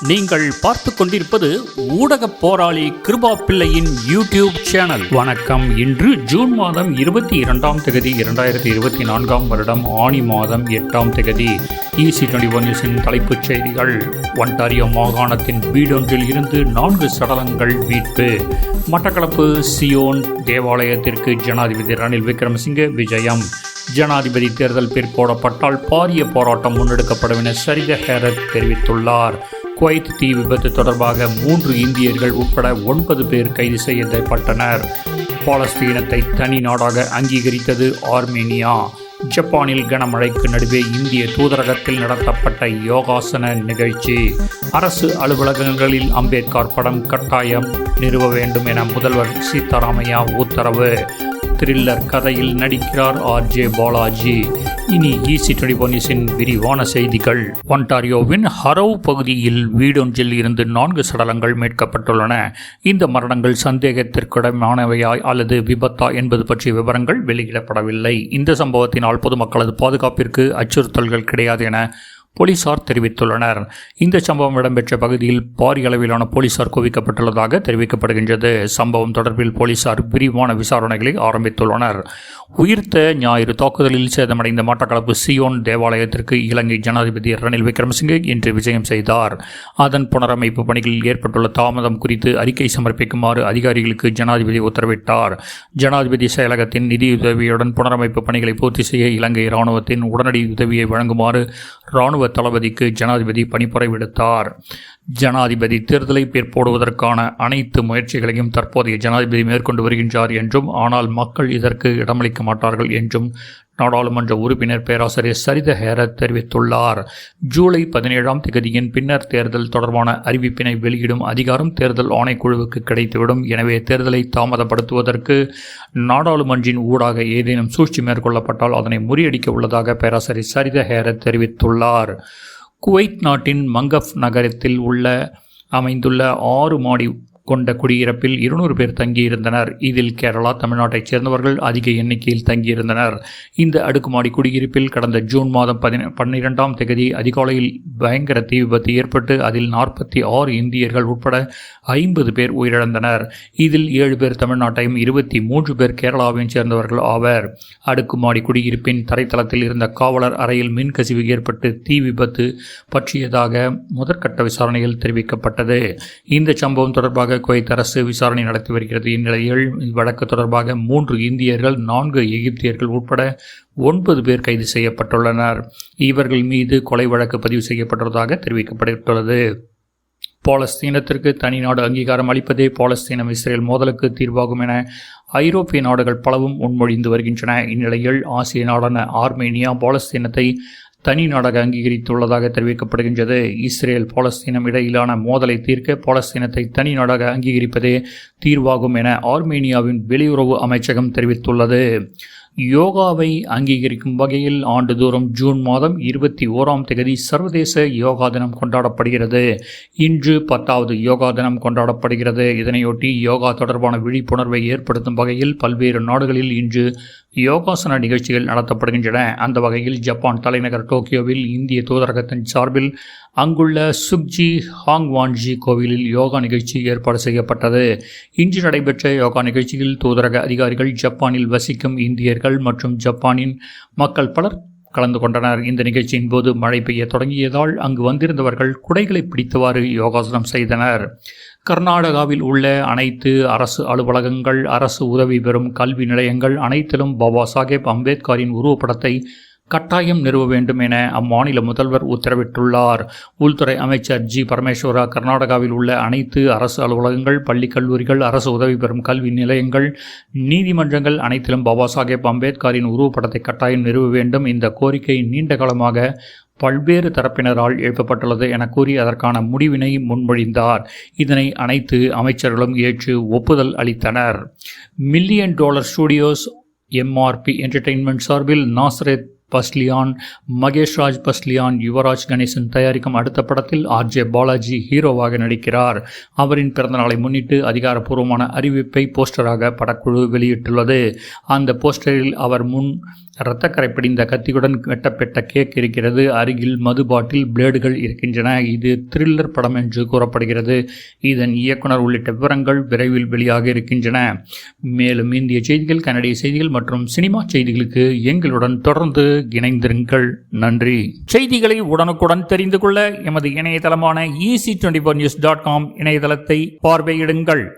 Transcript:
நீங்கள் பார்த்து கொண்டிருப்பது ஊடக போராளி கிருபா பிள்ளையின் யூடியூப் சேனல். வணக்கம். இன்று ஜூன் மாதம் 22ஆம் தேதி 2024ஆம் வருடம் ஆனி மாதம் 8ஆம் தேதி. EC21 நியூஸின் தலைப்புச் செய்திகள். ஒன்டாரியோ மாகாணத்தின் வீடொன்றில் இருந்து 4 சடலங்கள் மீட்பு. மட்டக்களப்பு சியோன் தேவாலயத்திற்கு ஜனாதிபதி ரணில் விக்ரமசிங்கே விஜயம். ஜனாதிபதி தேர்தல் பிற்போடப்பட்டால் பாரிய போராட்டம் முன்னெடுக்கப்படும் என சரித ஹேரத் தெரிவித்துள்ளார். குவைத் தீ விபத்து தொடர்பாக 3 இந்தியர்கள் உட்பட 9 பேர் கைது செய்யப்பட்டனர். பாலஸ்தீனத்தை தனி நாடாக அங்கீகரித்தது ஆர்மேனியா. ஜப்பானில் கனமழைக்கு நடுவே இந்திய தூதரகத்தில் நடத்தப்பட்ட யோகாசன நிகழ்ச்சி. அரசு அலுவலகங்களில் அம்பேத்கர் படம் கட்டாயம் நிறுவ வேண்டும் என முதல்வர் சீதாராமையா உத்தரவு. த்ரில்லர் கதையில் நடிக்கிறார் RJ பாலாஜி. இனி EC21 நியூஸின் விரிவான செய்திகள். ஒன்டாரியோவின் ஹரோவ் பகுதியில் வீடொன்றில் இருந்து 4 சடலங்கள் மீட்கப்பட்டுள்ளன. இந்த மரணங்கள் சந்தேகத்திற்கிடமானவையா அல்லது விபத்தா என்பது பற்றிய விவரங்கள் வெளியிடப்படவில்லை. இந்த சம்பவத்தினால் பொதுமக்களது பாதுகாப்பிற்கு அச்சுறுத்தல்கள் கிடையாது என போலீசார் தெரிவித்துள்ளனர். இந்த சம்பவம் இடம்பெற்ற பகுதியில் பாரிய அளவிலான போலீசார் குவிக்கப்பட்டுள்ளதாக தெரிவிக்கப்படுகின்றது. சம்பவம் தொடர்பில் போலீசார் விரிவான விசாரணைகளை ஆரம்பித்துள்ளனர். உயிர்த்த ஞாயிறு தாக்குதலில் சேதமடைந்த மட்டக்களப்பு சியோன் தேவாலயத்திற்கு இலங்கை ஜனாதிபதி ரணில் விக்ரமசிங்கே இன்று விஜயம் செய்தார். அதன் புனரமைப்பு பணிகளில் ஏற்பட்டுள்ள தாமதம் குறித்து அறிக்கை சமர்ப்பிக்குமாறு அதிகாரிகளுக்கு ஜனாதிபதி உத்தரவிட்டார். ஜனாதிபதி செயலகத்தின் நிதியுதவியுடன் புனரமைப்பு பணிகளை பூர்த்தி செய்ய இலங்கை இராணுவத்தின் உடனடி உதவியை வழங்குமாறு இராணுவ தளபதிக்கு ஜனாதிபதி பணிப்புரை விடுத்தார். ஜனாதிபதி தேர்தலை பிற்போடுவதற்கான அனைத்து முயற்சிகளையும் தற்போதைய ஜனாதிபதி மேற்கொண்டு வருகின்றார் என்றும், ஆனால் மக்கள் இதற்கு இடமளிக்க மாட்டார்கள் என்றும் நாடாளுமன்ற உறுப்பினர் பேராசிரியர் சரித ஹேரத் தெரிவித்துள்ளார். ஜூலை 17ஆம் தேதியின் பின்னர் தேர்தல் தொடர்பான அறிவிப்பினை வெளியிடும் அதிகாரம் தேர்தல் ஆணைக்குழுவுக்கு கிடைத்துவிடும். எனவே தேர்தலை தாமதப்படுத்துவதற்கு நாடாளுமன்றின் ஊடாக ஏதேனும் சூழ்ச்சி மேற்கொள்ளப்பட்டால் அதனை முறியடிக்க உள்ளதாக பேராசிரியர் சரித ஹேரத் தெரிவித்துள்ளார். குவைத் நாட்டின் மங்கஃப் நகரத்தில் அமைந்துள்ள 6 மாடி கொண்ட குடியிருப்பில் 200 பேர் தங்கியிருந்தனர். இதில் கேரளா, தமிழ்நாட்டைச் சேர்ந்தவர்கள் அதிக எண்ணிக்கையில் தங்கியிருந்தனர். இந்த அடுக்குமாடி குடியிருப்பில் கடந்த ஜூன் மாதம் 12ஆம் தேதி அதிகாலையில் பயங்கர தீ விபத்து ஏற்பட்டு அதில் 46 இந்தியர்கள் உட்பட 50 பேர் உயிரிழந்தனர். இதில் 7 பேர் தமிழ்நாட்டையும் 23 பேர் கேரளாவையும் சேர்ந்தவர்கள் ஆவர். அடுக்குமாடி குடியிருப்பின் தரைத்தளத்தில் இருந்த காவலர் அறையில் மின்கசிவு ஏற்பட்டு தீ விபத்து பற்றியதாக முதற்கட்ட விசாரணையில் தெரிவிக்கப்பட்டது. இந்த சம்பவம் தொடர்பாக குவைத் அரசு விசாரணை நடத்தி வருகிறது. இந்நிலையில் வழக்கு தொடர்பாக 3 இந்தியர்கள், 4 எகிப்தியர்கள் உட்பட 9 பேர் கைது செய்யப்பட்டுள்ளனர். இவர்கள் மீது கொலை வழக்கு பதிவு செய்யப்பட்டுள்ளதாக தெரிவிக்கப்பட்டுள்ளது. பாலஸ்தீனத்திற்கு தனி நாடு அங்கீகாரம் அளிப்பதே பாலஸ்தீனம் இஸ்ரேல் மோதலுக்கு தீர்வாகும் என ஐரோப்பிய நாடுகள் பலவும் முன்மொழிந்து வருகின்றன. இந்நிலையில் ஆசிய நாடான ஆர்மேனியா பாலஸ்தீனத்தை தனி நாடாக அங்கீகரித்துள்ளதாக தெரிவிக்கப்படுகின்றது. இஸ்ரேல் பாலஸ்தீனம் இடையிலான மோதலை தீர்க்க பாலஸ்தீனத்தை தனி நாடாக அங்கீகரிப்பதே தீர்வாகும் என ஆர்மேனியாவின் வெளியுறவு அமைச்சகம் தெரிவித்துள்ளது. யோகாவை அங்கீகரிக்கும் வகையில் ஆண்டுதோறும் ஜூன் மாதம் 21ஆம் தேதி சர்வதேச யோகா தினம் கொண்டாடப்படுகிறது. இன்று 10வது யோகா தினம் கொண்டாடப்படுகிறது. இதனையொட்டி யோகா தொடர்பான விழிப்புணர்வை ஏற்படுத்தும் வகையில் பல்வேறு நாடுகளில் இன்று யோகாசன நிகழ்ச்சிகள் நடத்தப்படுகின்றன. அந்த வகையில் ஜப்பான் தலைநகர் டோக்கியோவில் இந்திய தூதரகத்தின் சார்பில் அங்குள்ள சுக்ஜி ஹாங்வான்ஜி கோவிலில் யோகா நிகழ்ச்சி ஏற்பாடு செய்யப்பட்டது. இன்று நடைபெற்ற யோகா நிகழ்ச்சியில் தூதரக அதிகாரிகள், ஜப்பானில் வசிக்கும் இந்தியர்கள் மற்றும் ஜப்பானின் மக்கள் பலர் கலந்து கொண்டனர். இந்த நிகழ்ச்சியின் போது மழை பெய்ய தொடங்கியதால் அங்கு வந்திருந்தவர்கள் குடைகளை பிடித்தவாறு யோகாசனம் செய்தனர். கர்நாடகாவில் உள்ள அனைத்து அரசு அலுவலகங்கள், அரசு உதவி பெறும் கல்வி நிலையங்கள் அனைத்திலும் பாபா சாஹேப் அம்பேத்கரின் உருவப்படத்தை கட்டாயம் நிறுவ வேண்டும் என அம்மாநில முதல்வர் உத்தரவிட்டுள்ளார். உள்துறை அமைச்சர் G. பரமேஸ்வரா கர்நாடகாவில் உள்ள அனைத்து அரசு அலுவலகங்கள், பள்ளி கல்லூரிகள், அரசு உதவி பெறும் கல்வி நிலையங்கள், நீதிமன்றங்கள் அனைத்திலும் பாபா சாஹேப் அம்பேத்கரின் உருவப்படத்தை கட்டாயம் நிறுவ வேண்டும். இந்த கோரிக்கை நீண்ட காலமாக பல்வேறு தரப்பினரால் எழுப்பப்பட்டுள்ளது என கூறி அதற்கான முடிவினை முன்மொழிந்தார். இதனை அனைத்து அமைச்சர்களும் ஏற்று ஒப்புதல் அளித்தனர். $1 மில்லியன் ஸ்டுடியோஸ் MRP என்டர்டெயின்மெண்ட் சார்பில் நாசரேத் பஸ்லியான், மகேஷ் ராஜ் பஸ்லியான், யுவராஜ் கணேசன் தயாரிக்கும் அடுத்த படத்தில் RJ பாலாஜி ஹீரோவாக நடிக்கிறார். அவரின் பிறந்தநாளை முன்னிட்டு அதிகாரப்பூர்வமான அறிவிப்பை போஸ்டராக படக்குழு வெளியிட்டுள்ளது. அந்த போஸ்டரில் அவர் முன் இரத்தக்கரை பிடிந்த கத்தியுடன் வெட்டப்பட்ட கேக் இருக்கிறது. அருகில் மது பாட்டில், பிளேடுகள் இருக்கின்றன. இது த்ரில்லர் படம் என்று கூறப்படுகிறது. இதன் இயக்குனர் உள்ளிட்ட விவரங்கள் விரைவில் வெளியாக இருக்கின்றன. மேலும் இந்திய செய்திகள், கனடிய செய்திகள் மற்றும் சினிமா செய்திகளுக்கு எங்களுடன் தொடர்ந்து இணைந்திருங்கள். நன்றி. செய்திகளை உடனுக்குடன் தெரிந்து கொள்ள எமது இணையதளமான easy24news.com இணையதளத்தை பார்வையிடுங்கள்.